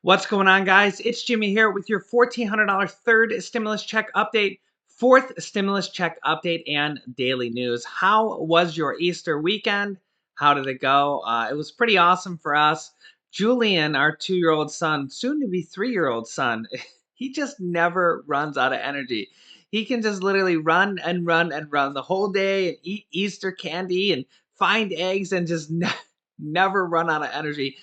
What's going on, guys? It's Jimmy here with your $1,400 third stimulus check update, fourth stimulus check update, and daily news. How was your Easter weekend? How did it go? It was pretty awesome for us. Julian, our 2-year-old son, soon to be 3-year-old son, he just never runs out of energy. He can just literally run and run and run the whole day and eat Easter candy and find eggs and just never run out of energy.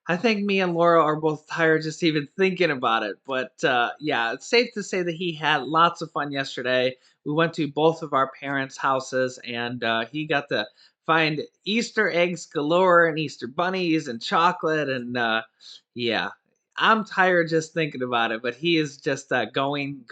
I think me and Laura are both tired just even thinking about it. But yeah, it's safe to say that he had lots of fun yesterday. We went to both of our parents' houses, and he got to find Easter eggs galore and Easter bunnies and chocolate. And yeah, I'm tired just thinking about it, but he is just going.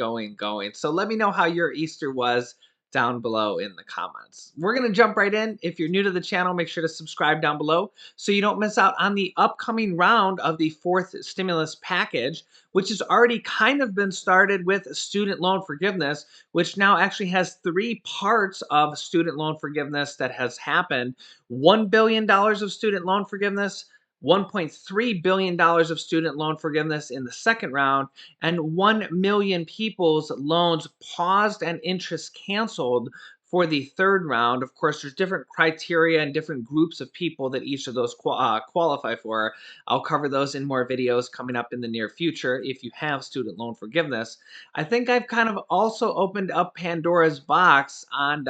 So let me know how your Easter was down below in the comments. We're going to jump right in. If you're new to the channel, make sure to subscribe down below so you don't miss out on the upcoming round of the fourth stimulus package, which has already kind of been started with student loan forgiveness, which now actually has 3 parts of student loan forgiveness that has happened. $1 billion of student loan forgiveness, $1.3 billion of student loan forgiveness in the second round, and 1 million people's loans paused and interest canceled for the third round. Of course, there's different criteria and different groups of people that each of those qualify for. I'll cover those in more videos coming up in the near future if you have student loan forgiveness. I think I've kind of also opened up Pandora's box on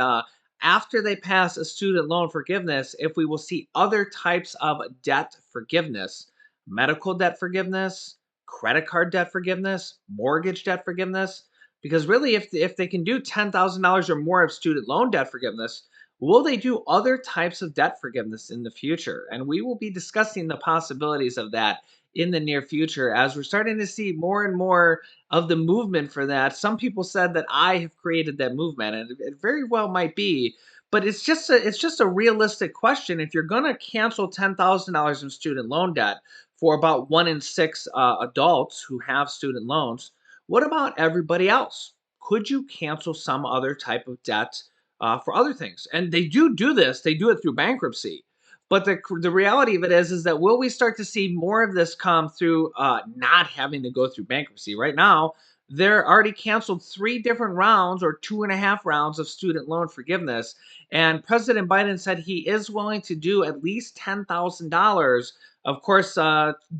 after they pass a student loan forgiveness, if we will see other types of debt forgiveness, medical debt forgiveness, credit card debt forgiveness, mortgage debt forgiveness. Because really, if they can do $10,000 or more of student loan debt forgiveness, will they do other types of debt forgiveness in the future? And we will be discussing the possibilities of that in the near future as we're starting to see more and more of the movement for that. Some people said that I have created that movement, and it very well might be. But it's just a realistic question. If you're going to cancel $10,000 in student loan debt for about 1 in 6 adults who have student loans, what about everybody else? Could you cancel some other type of debt for other things? And they do this. They do it through bankruptcy. But the reality of it is that will we start to see more of this come through not having to go through bankruptcy? Right now, they're already canceled 3 different rounds or 2.5 rounds of student loan forgiveness. And President Biden said he is willing to do at least $10,000. Of course,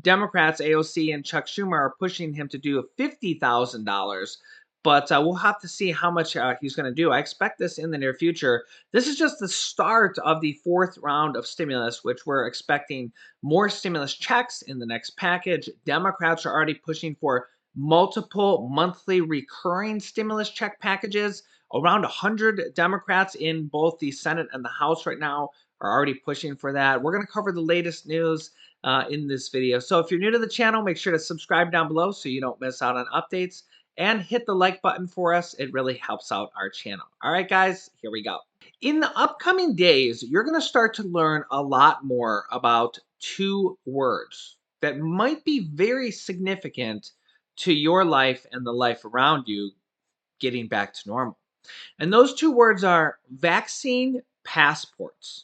Democrats, AOC, and Chuck Schumer are pushing him to do $50,000. But we'll have to see how much he's going to do. I expect this in the near future. This is just the start of the fourth round of stimulus, which we're expecting more stimulus checks in the next package. Democrats are already pushing for multiple monthly recurring stimulus check packages. Around 100 Democrats in both the Senate and the House right now are already pushing for that. We're going to cover the latest news in this video. So if you're new to the channel, make sure to subscribe down below so you don't miss out on updates, and hit the like button for us. It really helps out our channel. All right, guys, here we go. In the upcoming days, you're going to start to learn a lot more about 2 words that might be very significant to your life and the life around you getting back to normal. And those 2 words are vaccine passports.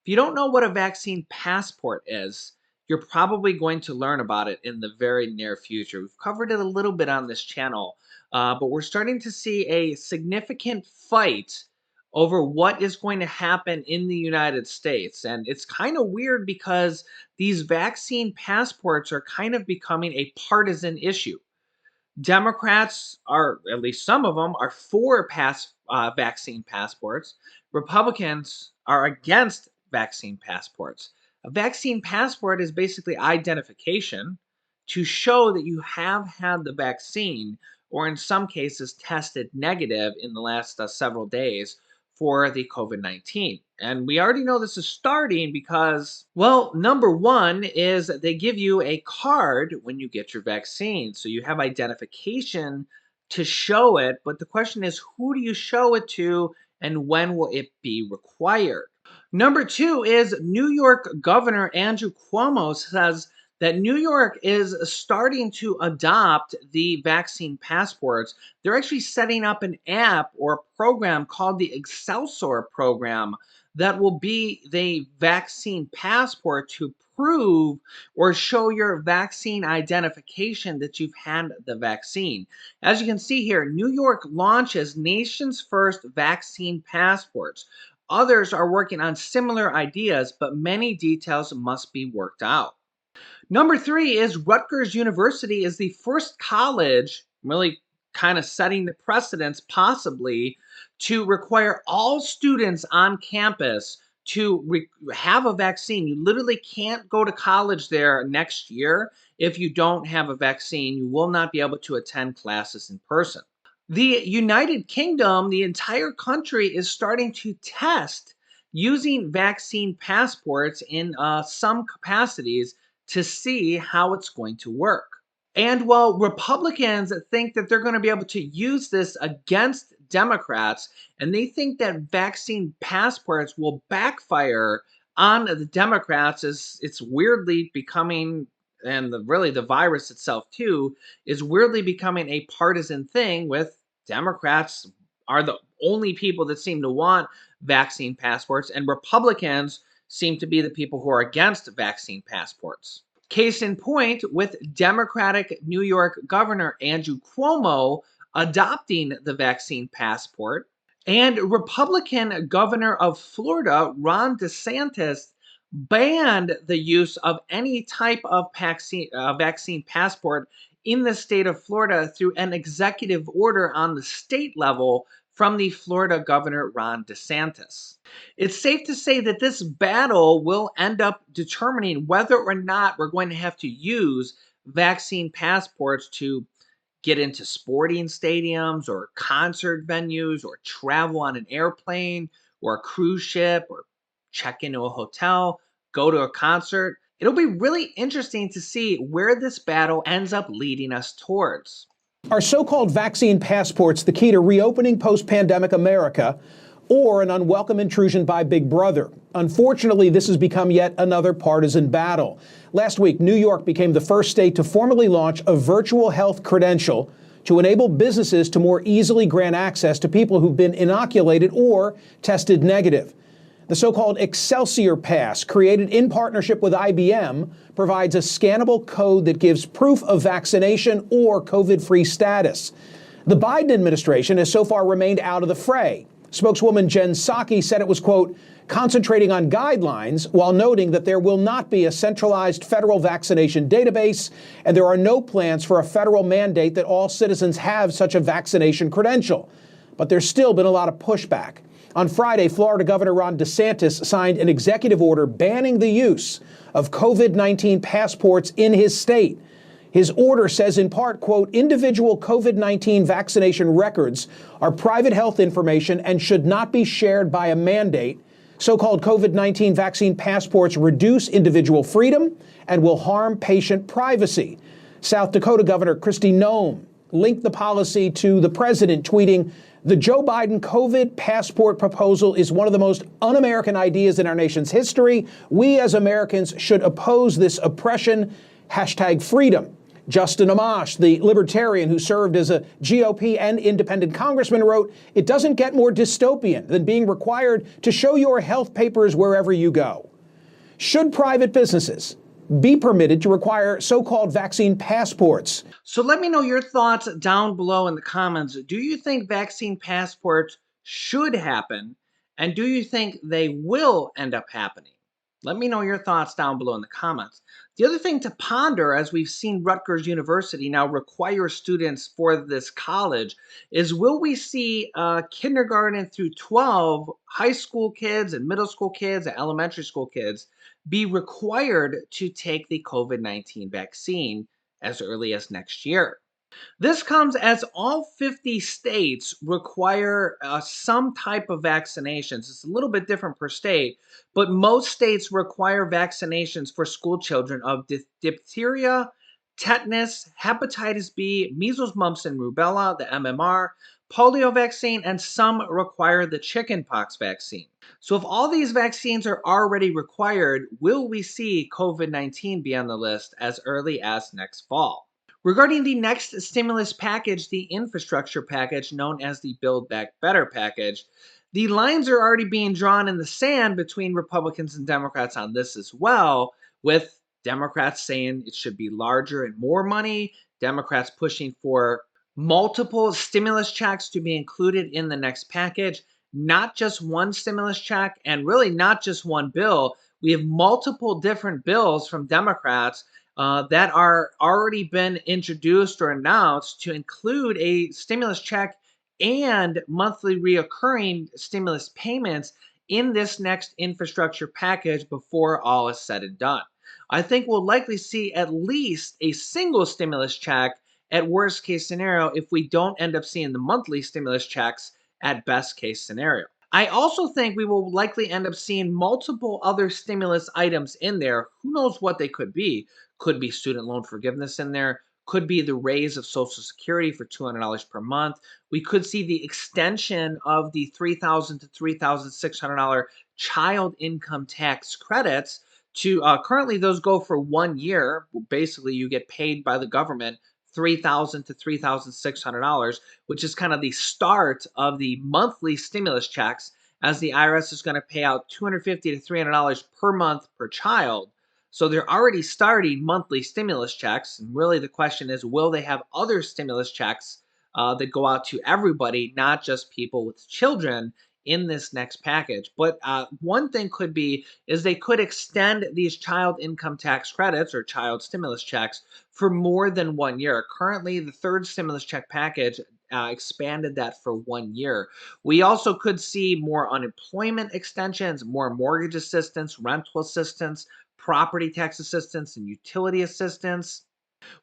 If you don't know what a vaccine passport is, you're probably going to learn about it in the very near future. We've covered it a little bit on this channel, but we're starting to see a significant fight over what is going to happen in the United States. And it's kind of weird because these vaccine passports are kind of becoming a partisan issue. Democrats are, at least some of them, are for vaccine passports. Republicans are against vaccine passports. A vaccine passport is basically identification to show that you have had the vaccine, or in some cases tested negative in the last several days for the COVID-19. And we already know this is starting because, well, number one is they give you a card when you get your vaccine. So you have identification to show it. But the question is, who do you show it to and when will it be required? Number 2 is New York Governor Andrew Cuomo says that New York is starting to adopt the vaccine passports. They're actually setting up an app or a program called the Excelsior program that will be the vaccine passport to prove or show your vaccine identification that you've had the vaccine. As you can see here, New York launches nation's first vaccine passports. Others are working on similar ideas, but many details must be worked out. Number three is Rutgers University is the first college, really kind of setting the precedence possibly, to require all students on campus to have a vaccine. You literally can't go to college there next year if you don't have a vaccine. You will not be able to attend classes in person. The United Kingdom, the entire country is starting to test using vaccine passports in some capacities to see how it's going to work. And while Republicans think that they're going to be able to use this against Democrats, and they think that vaccine passports will backfire on the Democrats, as it's weirdly becoming, and really the virus itself too, is weirdly becoming a partisan thing with Democrats are the only people that seem to want vaccine passports, and Republicans seem to be the people who are against vaccine passports. Case in point, with Democratic New York Governor Andrew Cuomo adopting the vaccine passport, and Republican Governor of Florida Ron DeSantis banned the use of any type of vaccine passport in the state of Florida through an executive order on the state level from the Florida Governor Ron DeSantis. It's safe to say that this battle will end up determining whether or not we're going to have to use vaccine passports to get into sporting stadiums or concert venues or travel on an airplane or a cruise ship or check into a hotel, go to a concert. It'll be really interesting to see where this battle ends up leading us towards. Are so-called vaccine passports the key to reopening post-pandemic America, or an unwelcome intrusion by Big Brother? Unfortunately, this has become yet another partisan battle. Last week, New York became the first state to formally launch a virtual health credential to enable businesses to more easily grant access to people who've been inoculated or tested negative. The so-called Excelsior Pass, created in partnership with IBM, provides a scannable code that gives proof of vaccination or COVID-free status. The Biden administration has so far remained out of the fray. Spokeswoman Jen Psaki said it was, quote, concentrating on guidelines while noting that there will not be a centralized federal vaccination database and there are no plans for a federal mandate that all citizens have such a vaccination credential. But there's still been a lot of pushback. On Friday, Florida Governor Ron DeSantis signed an executive order banning the use of COVID-19 passports in his state. His order says in part, quote, individual COVID-19 vaccination records are private health information and should not be shared by a mandate. So-called COVID-19 vaccine passports reduce individual freedom and will harm patient privacy. South Dakota Governor Kristi Noem linked the policy to the president, tweeting, the Joe Biden COVID passport proposal is one of the most un-American ideas in our nation's history. We as Americans should oppose this oppression. #freedom. Justin Amash, the libertarian who served as a GOP and independent congressman, wrote, it doesn't get more dystopian than being required to show your health papers wherever you go. Should private businesses be permitted to require so-called vaccine passports? So let me know your thoughts down below in the comments. Do you think vaccine passports should happen? And do you think they will end up happening? Let me know your thoughts down below in the comments. The other thing to ponder, as we've seen Rutgers University now require students for this college, is will we see kindergarten through 12 high school kids and middle school kids and elementary school kids be required to take the COVID-19 vaccine as early as next year? This comes as all 50 states require some type of vaccinations. It's a little bit different per state, but most states require vaccinations for school children of diphtheria, tetanus, hepatitis B, measles, mumps, and rubella, the MMR, polio vaccine, and some require the chickenpox vaccine. So if all these vaccines are already required, will we see COVID-19 be on the list as early as next fall? Regarding the next stimulus package, the infrastructure package known as the Build Back Better package, the lines are already being drawn in the sand between Republicans and Democrats on this as well, with Democrats saying it should be larger and more money, Democrats pushing for multiple stimulus checks to be included in the next package, not just one stimulus check and really not just one bill. We have multiple different bills from Democrats that are already been introduced or announced to include a stimulus check and monthly reoccurring stimulus payments in this next infrastructure package before all is said and done. I think we'll likely see at least a single stimulus check at worst case scenario if we don't end up seeing the monthly stimulus checks at best case scenario. I also think we will likely end up seeing multiple other stimulus items in there. Who knows what they could be? Could be student loan forgiveness in there, could be the raise of Social Security for $200 per month. We could see the extension of the $3,000 to $3,600 child income tax credits to currently those go for 1 year. Basically, you get paid by the government $3,000 to $3,600, which is kind of the start of the monthly stimulus checks, as the IRS is going to pay out $250 to $300 per month per child. So they're already starting monthly stimulus checks. And really, the question is, will they have other stimulus checks that go out to everybody, not just people with children, in this next package? But one thing could be is they could extend these child income tax credits or child stimulus checks for more than 1 year. Currently, the third stimulus check package expanded that for 1 year. We also could see more unemployment extensions, more mortgage assistance, rental assistance, property tax assistance, and utility assistance.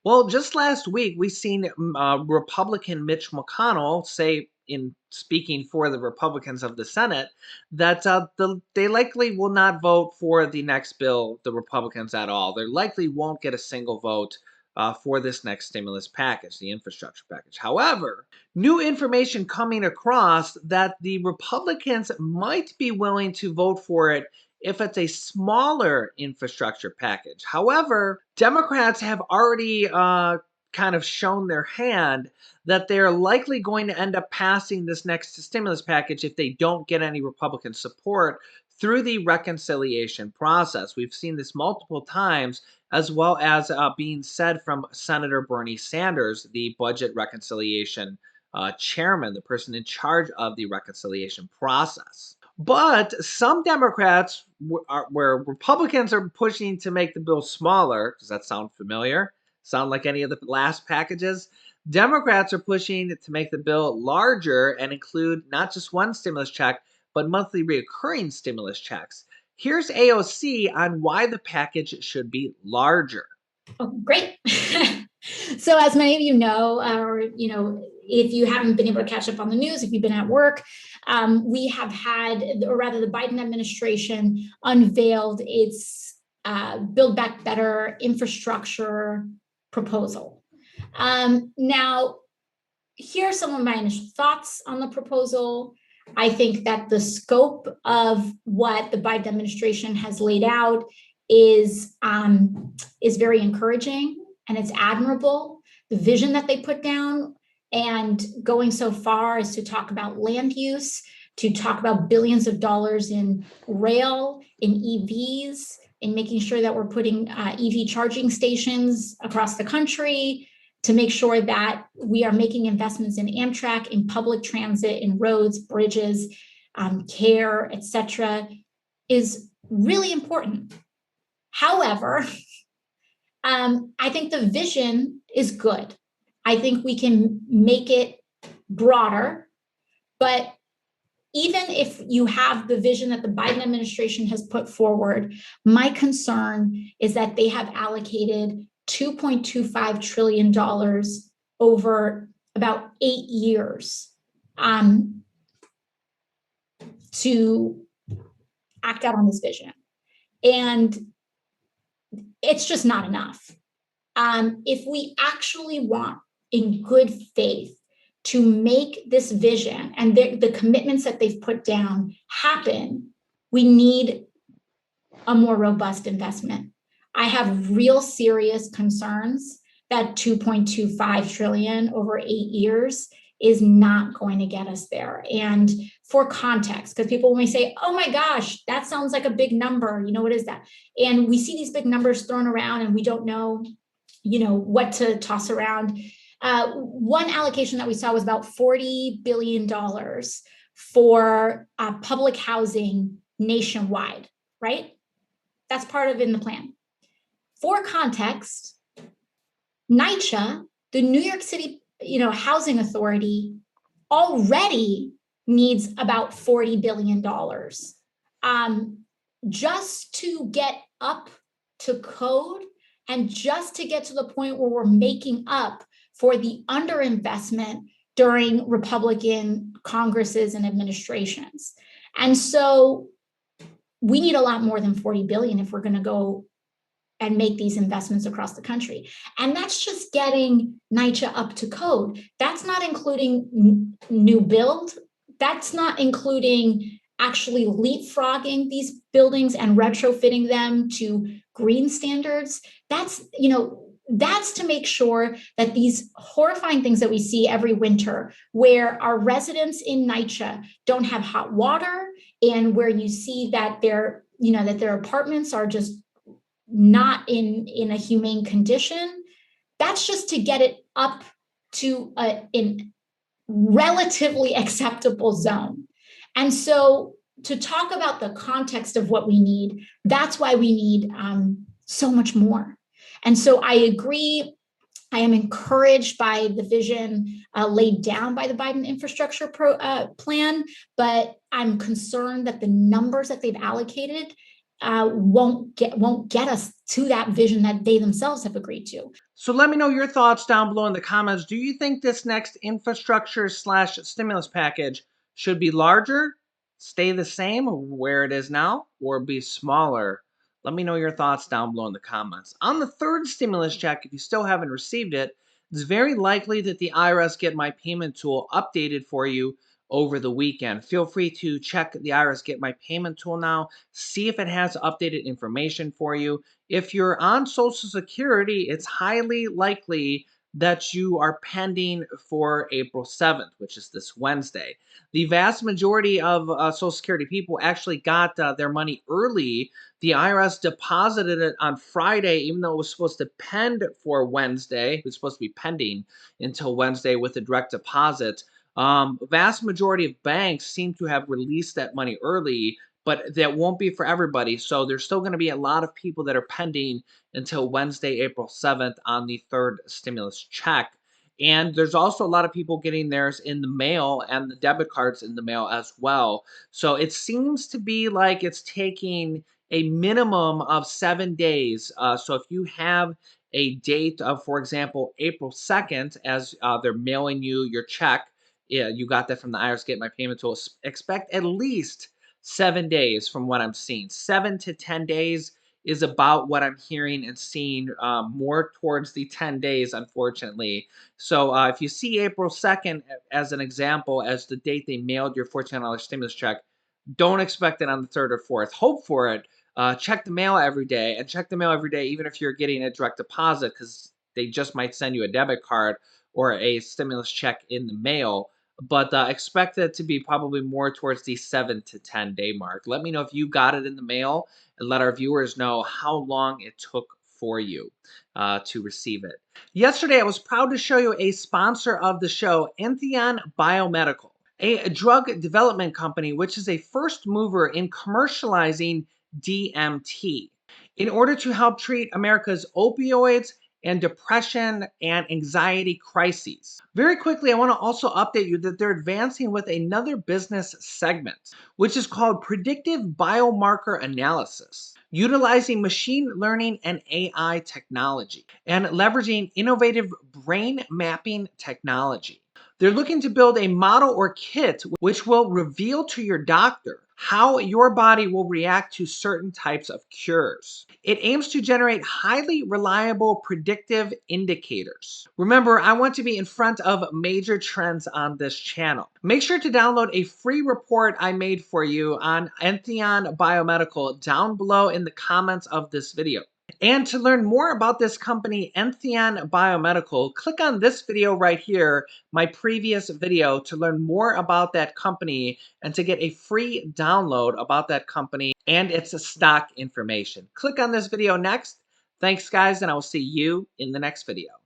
Well, just last week, we seen Republican Mitch McConnell say, in speaking for the Republicans of the Senate, that they likely will not vote for the next bill, the Republicans at all. They likely won't get a single vote for this next stimulus package, the infrastructure package. However, new information coming across that the Republicans might be willing to vote for it if it's a smaller infrastructure package. However, Democrats have already kind of shown their hand that they're likely going to end up passing this next stimulus package if they don't get any Republican support through the reconciliation process. We've seen this multiple times, as well as being said from Senator Bernie Sanders, the budget reconciliation chairman, the person in charge of the reconciliation process. But some Democrats, where Republicans are pushing to make the bill smaller, does that sound familiar? Sound like any of the last packages? Democrats are pushing to make the bill larger and include not just one stimulus check, but monthly recurring stimulus checks. Here's AOC on why the package should be larger. Oh, great. So as many of you know, or if you haven't been able to catch up on the news, if you've been at work, we have had, or rather the Biden administration unveiled its Build Back Better infrastructure proposal. Now, here are some of my initial thoughts on the proposal. I think that the scope of what the Biden administration has laid out is very encouraging, and it's admirable. The vision that they put down, and going so far as to talk about land use, to talk about billions of dollars in rail, in EVs, in making sure that we're putting EV charging stations across the country, to make sure that we are making investments in Amtrak, in public transit, in roads, bridges, care, etc., is really important. However, I think the vision is good. I think we can make it broader, but even if you have the vision that the Biden administration has put forward, my concern is that they have allocated $2.25 trillion over about 8 years to act out on this vision. And it's just not enough. If we actually want, in good faith, to make this vision and the commitments that they've put down happen, we need a more robust investment. I have real serious concerns that $2.25 trillion over 8 years is not going to get us there. And for context, because people may say, oh my gosh, that sounds like a big number. What is that? And we see these big numbers thrown around and we don't know, what to toss around. One allocation that we saw was about $40 billion for public housing nationwide, right? That's part of in the plan. For context, NYCHA, the New York City, Housing Authority, already needs about $40 billion just to get up to code and just to get to the point where we're making up for the underinvestment during Republican Congresses and administrations. And so we need a lot more than 40 billion if we're going to go and make these investments across the country. And that's just getting NYCHA up to code. That's not including new build. That's not including actually leapfrogging these buildings and retrofitting them to green standards. That's to make sure that these horrifying things that we see every winter, where our residents in NYCHA don't have hot water, and where you see that their apartments are just not in a humane condition, that's just to get it up to in relatively acceptable zone. And so to talk about the context of what we need, that's why we need so much more. And so I agree. I am encouraged by the vision laid down by the Biden infrastructure plan, but I'm concerned that the numbers that they've allocated won't get us to that vision that they themselves have agreed to. So let me know your thoughts down below in the comments. Do you think this next infrastructure/stimulus package should be larger, stay the same where it is now, or be smaller? Let me know your thoughts down below in the comments. On the third stimulus check, if you still haven't received it, it's very likely that the IRS Get My Payment tool updated for you over the weekend. Feel free to check the IRS Get My Payment tool now, see if it has updated information for you. If you're on Social Security, it's highly likely that you are pending for April 7th, which is this Wednesday. The vast majority of Social Security people actually got their money early. The IRS deposited it on Friday, even though it was supposed to pend for Wednesday. It was supposed to be pending until Wednesday with a direct deposit. Vast majority of banks seem to have released that money early, but that won't be for everybody. So there's still going to be a lot of people that are pending until Wednesday, April 7th on the third stimulus check. And there's also a lot of people getting theirs in the mail and the debit cards in the mail as well. So it seems to be like it's taking a minimum of 7 days. So if you have a date of, for example, April 2nd, as they're mailing you your check, yeah, you got that from the IRS Get My Payment tool, expect at least 7 days from what I'm seeing. 7 to 10 days is about what I'm hearing and seeing, more towards the 10 days, unfortunately. So if you see April 2nd as an example, as the date they mailed your $1,400 stimulus check, don't expect it on the 3rd or 4th. Hope for it. Check the mail every day, and check the mail every day, even if you're getting a direct deposit, because they just might send you a debit card or a stimulus check in the mail. But expect it to be probably more towards the 7 to 10 day mark. Let me know if you got it in the mail, and let our viewers know how long it took for you to receive it. Yesterday, I was proud to show you a sponsor of the show, Entheon Biomedical, a drug development company which is a first mover in commercializing DMT in order to help treat America's opioids and depression and anxiety crises. Very quickly, I want to also update you that they're advancing with another business segment, which is called predictive biomarker analysis, utilizing machine learning and AI technology and leveraging innovative brain mapping technology. They're looking to build a model or kit which will reveal to your doctor how your body will react to certain types of cures. It aims to generate highly reliable predictive indicators. Remember, I want to be in front of major trends on this channel. Make sure to download a free report I made for you on Entheon Biomedical down below in the comments of this video. And to learn more about this company, Entheon Biomedical, click on this video right here, my previous video, to learn more about that company and to get a free download about that company and its stock information. Click on this video next. Thanks, guys, and I will see you in the next video.